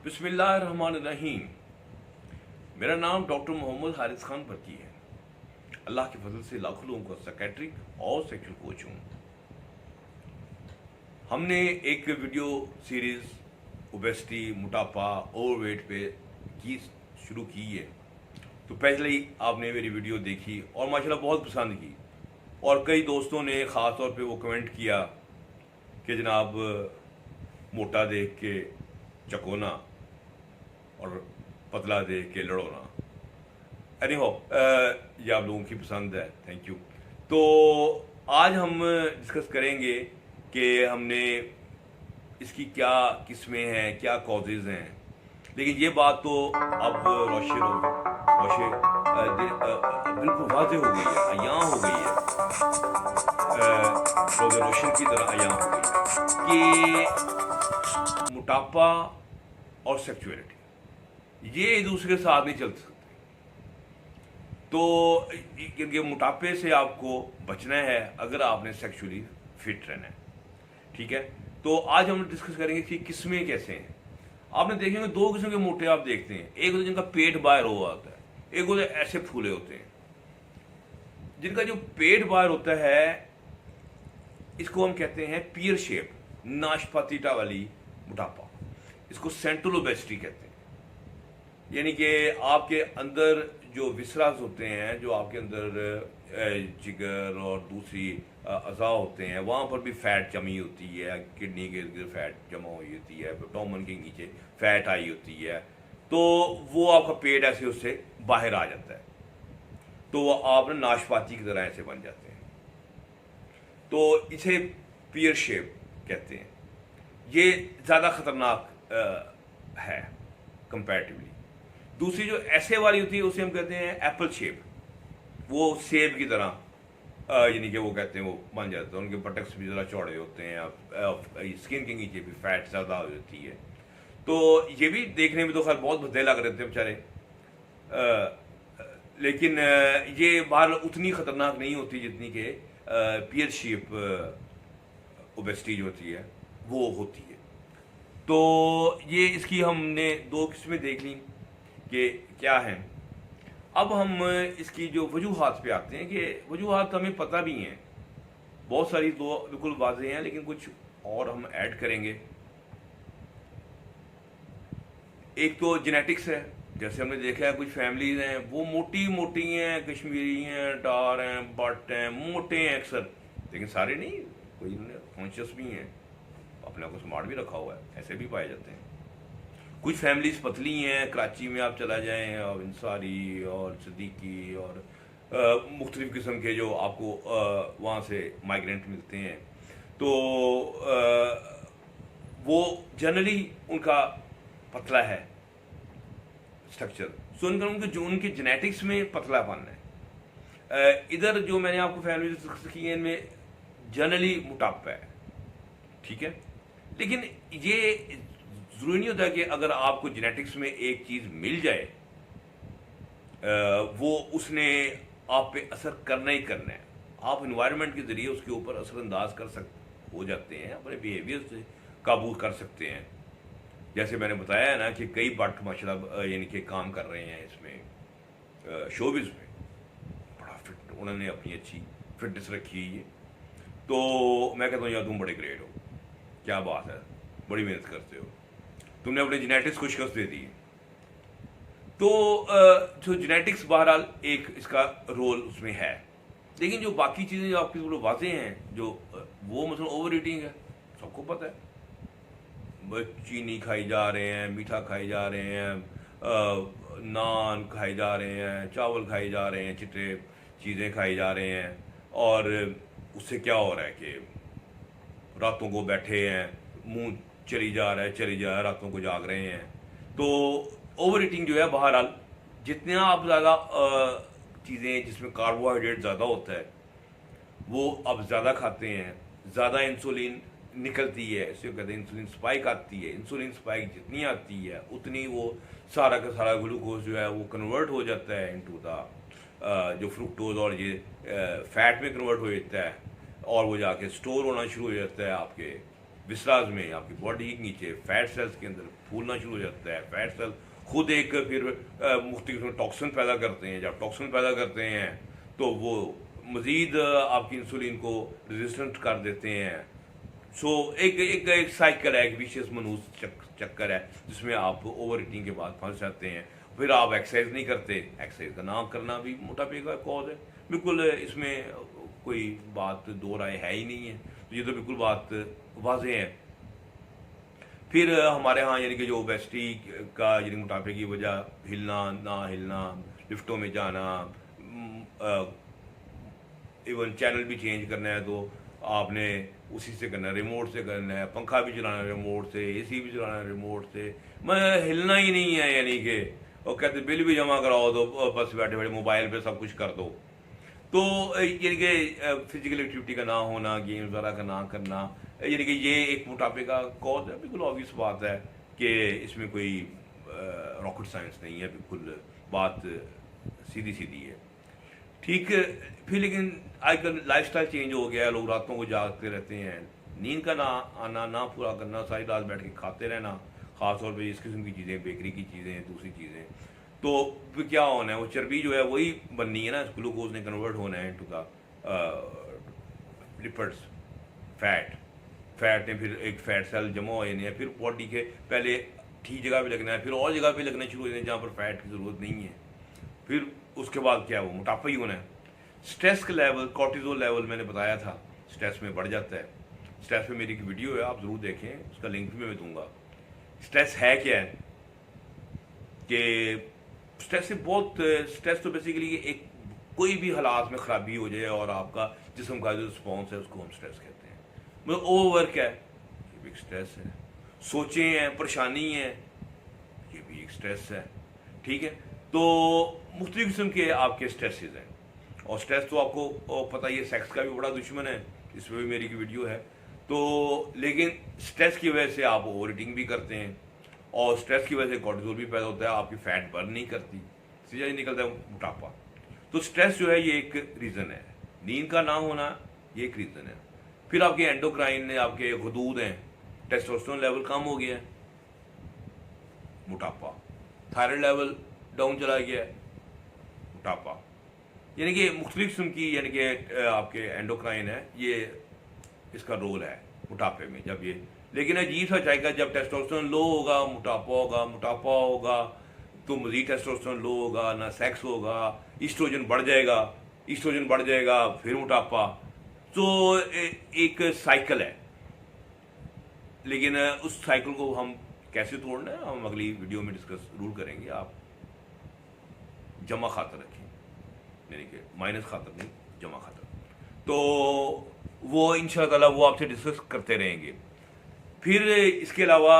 बिस्मिल्लाहिर्रहमानिर्रहीम। मेरा नाम डॉक्टर मोहम्मद हारिस खान बरकी है। अल्लाह के फजल से लाखों लोगों का साइकेट्रिक और सेक्सुअल कोच हूँ। हमने एक वीडियो सीरीज ओबेसिटी, मोटापा, ओवरवेट पे की शुरू की है। तो पहले ही आपने मेरी वीडियो देखी और माशाल्लाह बहुत पसंद की, और कई दोस्तों ने ख़ास तौर पे वो कमेंट किया कि जनाब मोटा देख के चकोना और पतला देख के लड़ोना। एनीहो, ये आप लोगों की पसंद है, थैंक यू। तो आज हम डिस्कस करेंगे कि हमने इसकी क्या किस्में हैं, क्या कॉजेज़ हैं। लेकिन ये बात तो अब बिल्कुल वाज़ेह हो गई है, अयां हो गई है, रोज़े रोशन की तरह अयां हो गई है कि मोटापा और सेक्सुअलिटी ये एक दूसरे के साथ नहीं चल सकते। तो क्योंकि मोटापे से आपको बचना है अगर आपने सेक्सुअली फिट रहना है, ठीक है। तो आज हम डिस्कस करेंगे कि किस्में कैसे हैं। आपने देखेंगे दो किस्म के मोटे आप देखते हैं, एक होते जिनका पेट बाहर हुआ होता है, एक होते ऐसे फूले होते हैं। जिनका जो पेट बाहर होता है इसको हम कहते हैं पियर शेप, नाशपातीटा वाली मोटापा। इसको सेंट्रल ओबेसिटी कहते हैं। यानी कि आपके अंदर जो विसरास होते हैं, जो आपके अंदर जिगर और दूसरी अज़ा होते हैं, वहाँ पर भी फैट जमी होती है, किडनी के इर्द गिर्द फैट जमा हुई होती है, एब्डोमेन के नीचे फैट आई होती है। तो वो आपका पेट ऐसे उससे बाहर आ जाता है, तो आप ना नाशपाती की तरह ऐसे बन जाते हैं। तो इसे पियर शेप कहते हैं। ये ज़्यादा ख़तरनाक है कंपैरेटिवली। दूसरी जो ऐसे वाली होती है उसे हम कहते हैं एप्पल शेप, वो सेब की तरह, यानी कि वो कहते हैं वो बन जाते हैं। उनके बटक्स भी ज़रा चौड़े होते हैं, स्किन के नीचे भी फैट ज़्यादा हो जाती है। तो ये भी देखने में तो खैर बहुत भद्दे लग रहे थे बेचारे, लेकिन ये बाहर उतनी ख़तरनाक नहीं होती जितनी कि पियर शेप ओबेसिटी जो होती है वो होती है। तो ये इसकी हमने दो किस्में देख ली कि क्या हैं। अब हम इसकी जो वजूहात पे आते हैं कि वजूहात हमें पता भी हैं, बहुत सारी दो बिल्कुल वाज़ेह हैं, लेकिन कुछ और हम ऐड करेंगे। एक तो जेनेटिक्स है। जैसे हमने देखा है कुछ फैमिलीज हैं वो मोटी मोटी हैं, कश्मीरी हैं, डार हैं, बट हैं, मोटे हैं अक्सर, लेकिन सारे नहीं, कोई कॉन्शियस भी हैं, अपने आप को स्मार्ट भी रखा हुआ है, ऐसे भी पाए जाते हैं। कुछ फैमिलीज पतली हैं, कराची में आप चला जाएं, और इंसारी और सिद्दीकी और मुख्तलिफ किस्म के जो आपको वहाँ से माइग्रेंट मिलते हैं, तो वो जनरली उनका पतला है स्ट्रक्चर। सो उनके जो उनके जेनेटिक्स में पतलापन है। इधर जो मैंने आपको फैमिली डिस्कस की है इनमें जनरली मोटापा है, ठीक है। लेकिन ये जरूरी नहीं होता कि अगर आपको जेनेटिक्स में एक चीज मिल जाए वो उसने आप पे असर करना ही करना है। आप इन्वायरमेंट के जरिए उसके ऊपर असरअंदाज हो जाते हैं, अपने बिहेवियर से काबू कर सकते हैं। जैसे मैंने बताया है ना कि कई बट माशाल्लाह यानी कि काम कर रहे हैं इसमें, शोबिज़ में बड़ा फिट, उन्होंने अपनी अच्छी फिटनेस रखी है। तो मैं कहता हूँ यार तुम बड़े ग्रेट हो, क्या बात है, बड़ी मेहनत करते हो, तुमने अपने जेनेटिक्स को शिकस्त दे दी। तो जो जेनेटिक्स बहरहाल एक इसका रोल उसमें है। लेकिन जो बाकी चीज़ें जो आपकी थोड़ी वाज़ेह हैं, जो वो मतलब ओवर ईटिंग है, सबको पता है। चीनी खाई जा रहे हैं, मीठा खाई जा रहे हैं, नान खाए जा रहे हैं, चावल खाए जा रहे हैं, चिट्टे चीज़ें खाई जा रहे हैं, और उससे क्या हो रहा है कि रातों को बैठे हैं, मुंह चली जा रहा है, रातों को जाग रहे हैं। तो ओवर ईटिंग जो है बहरहाल, जितने आप ज़्यादा चीज़ें जिसमें कार्बोहाइड्रेट ज़्यादा होता है वो आप ज़्यादा खाते हैं, ज़्यादा इंसुलिन निकलती है, इसे कहते हैं इंसुलिन स्पाइक आती है। इंसुलिन स्पाइक जितनी आती है उतनी वो सारा का सारा ग्लूकोज जो है वो कन्वर्ट हो जाता है इनटू द जो फ्रुक्टोज, और ये फैट में कन्वर्ट हो जाता है, और वो जाके स्टोर होना शुरू हो जाता है आपके विसराज में, आपकी बॉडी के नीचे फैट सेल्स के अंदर फूलना शुरू हो जाता है। फैट सेल खुद एक फिर मुख्तलिफ टॉक्सिन पैदा करते हैं। जब टॉक्सिन पैदा करते हैं तो वो मज़ीद आपकी इंसुलिन को रेजिस्टेंट कर देते हैं। सो एक साइकिल है, एक विशियस मनूस चक्कर है जिसमें आप ओवर ईटिंग के बाद फंस जाते हैं। फिर आप एक्सरसाइज नहीं करते। एक्सरसाइज का ना करना भी मोटापे का कॉज है। बिल्कुल इसमें कोई बात दो राय है ही नहीं है। तो ये तो बिल्कुल बात वाज़ेह है। फिर हमारे यहाँ यानी कि जो ओबेसिटी का यानी मोटापे की वजह हिलना ना हिलना, लिफ्टों में जाना, इवन चैनल भी चेंज करना है तो आपने उसी से करना है, रिमोट से करना है। पंखा भी चलाना है रिमोट से, एसी भी चलाना है रिमोट से। मैं हिलना ही नहीं है, यानी कि और कहते बिल भी जमा कराओ तो बस बैठे बैठे मोबाइल पे सब कुछ कर दो। तो यानी कि फिजिकल एक्टिविटी का ना होना, गेम्स वगैरह का ना करना, यानी कि ये एक मोटापे का कॉज है। बिल्कुल ऑब्वियस बात है कि इसमें कोई रॉकेट साइंस नहीं है, बिल्कुल बात सीधी सीधी है। ठीक है। फिर लेकिन आजकल लाइफस्टाइल चेंज हो गया है, लोग रातों को जागते रहते हैं, नींद का ना आना, ना पूरा करना, सारी रात बैठ के खाते रहना, ख़ासतौर पे इस किस्म की चीज़ें, बेकरी की चीज़ें, दूसरी चीज़ें। तो फिर क्या होना है, वो चर्बी जो है वही बननी है ना, ग्लूकोज ने कन्वर्ट होना है इनटू द लिपिड्स, फैट ने फिर एक फैट सेल जमा हो जाने हैं, फिर बॉडी के पहले ठीक जगह पे लगना है, फिर और जगह पे लगना शुरू हो जाए जहाँ पर फैट की ज़रूरत नहीं है। फिर उसके बाद क्या, वो मोटापा ही होना है। स्ट्रेस का लेवल, कॉर्टिजोल लेवल मैंने बताया था, स्ट्रेस में बढ़ जाता है। स्ट्रेस पे मेरी एक वीडियो है, आप ज़रूर देखें, उसका लिंक भी मैं दूंगा। स्ट्रेस है क्या है कि स्ट्रेस से बहुत, स्ट्रेस तो बेसिकली एक कोई भी हालात में ख़राबी हो जाए और आपका जिस्म का जो रिस्पॉन्स है उसको हम स्ट्रेस कहते हैं। मतलब ओवरवर्क है, ये भी एक स्ट्रेस है। सोचें हैं, परेशानी है, ये भी एक स्ट्रेस है। ठीक है। तो मुख्तलिफ किस्म के आपके स्ट्रेसेस हैं। और स्ट्रेस तो आपको पता ही है, सेक्स का भी बड़ा दुश्मन है, इसमें भी मेरी की वीडियो है। तो लेकिन स्ट्रेस की वजह से आप ओवर ईटिंग भी करते हैं और स्ट्रेस की वजह से कॉर्टिसोल भी पैदा होता है, आपकी फैट बर्न नहीं करती, सीधा ही निकलता है मोटापा। तो स्ट्रेस जो है ये एक रीज़न है। नींद का ना होना ये एक रीज़न है। फिर आपके एंडोक्राइन, आपके हदूद हैं, टेस्टोस्टेरोन लेवल कम हो गया है, मोटापा। थायराइड लेवल डाउन चला गया है, मोटापा। यानी कि मुख्तलिफ किस्म की, यानी कि आपके एंडोक्राइन है, ये इसका रोल है मोटापे में। जब ये, लेकिन अजीब सा जाएगा, जब टेस्टोस्टेरोन लो होगा मोटापा होगा, मोटापा होगा तो मजीद टेस्टोस्टेरोन लो होगा, ना सेक्स होगा, ईस्ट्रोजन बढ़ जाएगा, ईस्ट्रोजन बढ़ जाएगा, फिर मोटापा। तो एक साइकिल है। लेकिन उस साइकिल को हम कैसे तोड़ना है, हम अगली वीडियो में डिस्कस जरूर करेंगे। आप जमा खातर रखें, यानी कि माइनस खातर नहीं, जमा खातर। तो वो इंशाअल्लाह वो आपसे डिस्कस करते रहेंगे। फिर इसके अलावा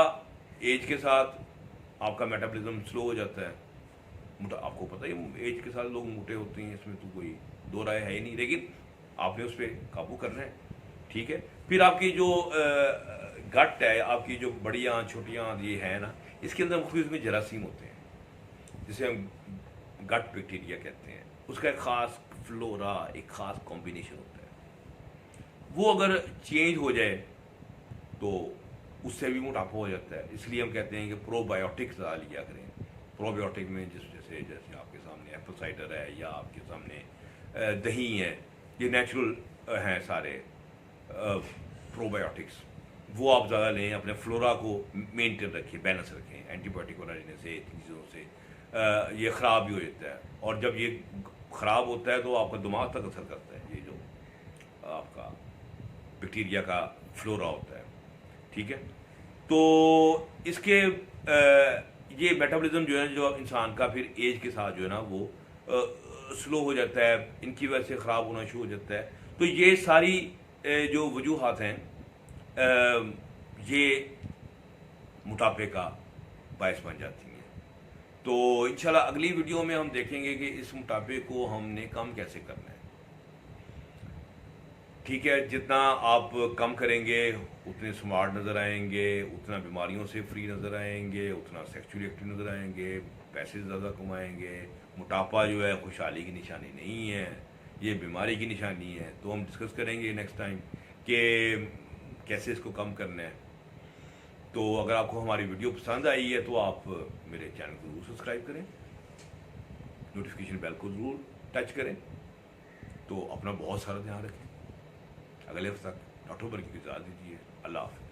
एज के साथ आपका मेटाबॉलिज्म स्लो हो जाता है। आपको पता ही, एज के साथ लोग मोटे होते हैं, इसमें तो कोई दो राय है ही नहीं, लेकिन आपने उस पर काबू करना है। ठीक है। फिर आपकी जो गट है, आपकी जो बड़ी आंत छोटी आंत ये है ना, इसके अंदर मुख्तलिफ में जरासीम होते हैं जिसे हम गट बैक्टीरिया कहते हैं। उसका एक ख़ास फ्लोरा, एक ख़ास कॉम्बिनेशन होता है। वो अगर चेंज हो जाए तो उससे भी मोटापा हो जाता है। इसलिए हम कहते हैं कि प्रोबायोटिक्स ज़्यादा लिया करें। प्रोबायोटिक में जैसे जैसे आपके सामने एप्पल साइडर है या आपके सामने दही है, ये नेचुरल हैं सारे प्रोबायोटिक्स, वो आप ज़्यादा लें, अपने फ्लोरा को मेंटेन रखें, बैलेंस रखें। एंटीबायोटिक वगैरह लेने से, चीज़ों से ये ख़राब भी हो जाता है। और जब ये ख़राब होता है तो आपका दिमाग तक असर करता है, ये जो आपका बैक्टीरिया का फ्लोरा होता है। ठीक है। तो इसके ये मेटाबॉलिज्म जो है, जो इंसान का फिर एज के साथ जो है ना वो स्लो हो जाता है, इनकी वजह से ख़राब होना शुरू हो जाता है। तो ये सारी जो वजूहात हैं, ये मोटापे का बायस बन जाती हैं। तो इंशाल्लाह अगली वीडियो में हम देखेंगे कि इस मोटापे को हमने कम कैसे करना है। ठीक है। जितना आप कम करेंगे उतने स्मार्ट नज़र आएंगे, उतना बीमारियों से फ्री नज़र आएंगे, उतना सेक्सुअली एक्टिव नज़र आएंगे, पैसे ज़्यादा कमाएंगे। मोटापा जो है खुशहाली की निशानी नहीं है, ये बीमारी की निशानी है। तो हम डिस्कस करेंगे नेक्स्ट टाइम कि कैसे इसको कम करना है। तो अगर आपको हमारी वीडियो पसंद आई है तो आप मेरे चैनल को जरूर सब्सक्राइब करें, नोटिफिकेशन बेल को जरूर टच करें। तो अपना बहुत सारा ध्यान रखें। अगले हफ्ते तक डॉक्टर बर्की को इजाज़त दीजिए। अल्लाह हाफ़िज़।